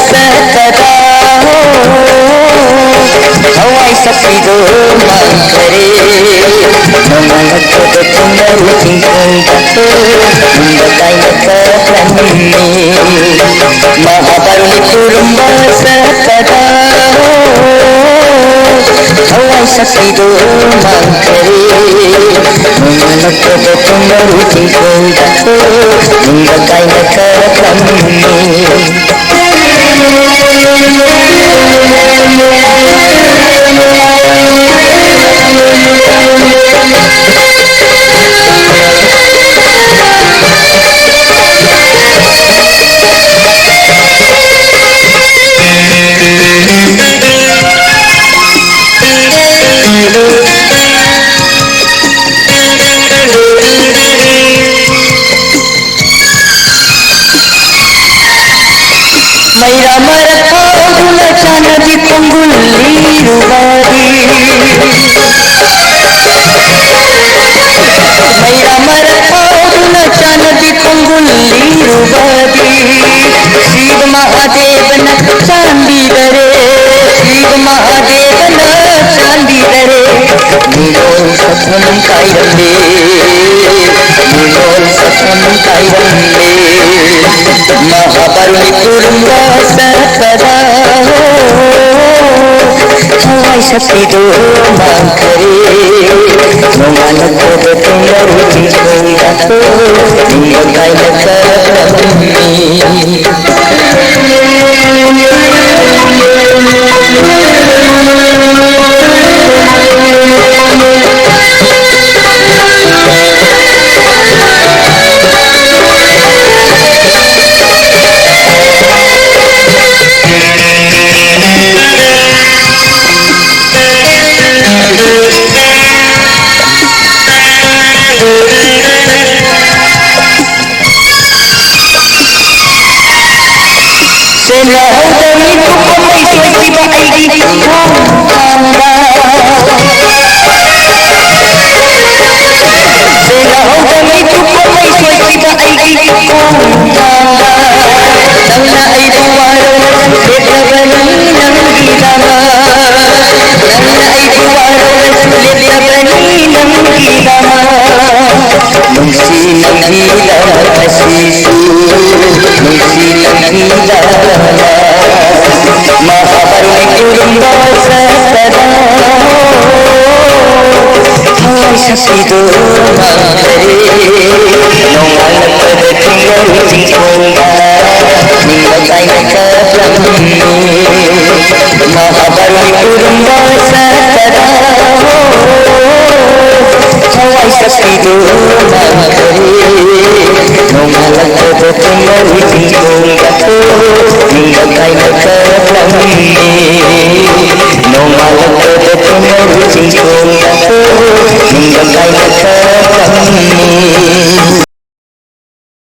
सतरा हवाई सफीदो मांकरे नमलकद तुमरु चिंकुंदतो मुंबकायक प्रन्ने महाबरुनि कुरुंब सतरा हवाई सफीदो मांकरे नमलकद तुमरु चिंकुंदतो मुंबकायक प्रन्ने मैरा मरखा गुलचा नदी पंगुल्ली रुवादी मैरा मरखा गुलचा नदी पंगुल्ली रुवादी शिव महादेव न चांदी दरे शिव महादेव न चांदी दरे निरोल सत्वम कायरंदे निरोल सत्वम कायरंदे महाबरुनि कुरुंब सतरा हवाई Safidon मांकरे नमलकद तुमरु चिंकुंदतो मुंबकायक प्रन्ने Selahatami tukumay swati ba ay ikakanda Selahatami tukumay swati ba ay ikakanda Nang ay buwaraw litabani ng gilama Nang ay buwaraw litabani ng gilama Nung silang gilama kasisu Nung silang gilama महाबरुनि कुरुंब सतरा हवाई सफीदो मांकरे नमलकद तुमरु चिंकुंदतो मुंबकायक प्रन्ने महाबरुनि कुरुंब सतरा हवाई सफीदो मांकरे नमलकद तुमरु चिंकुंदतो मुंबकायक प्रन्ने नमलकद तुमरु चिंकुंदतो मुंबकायक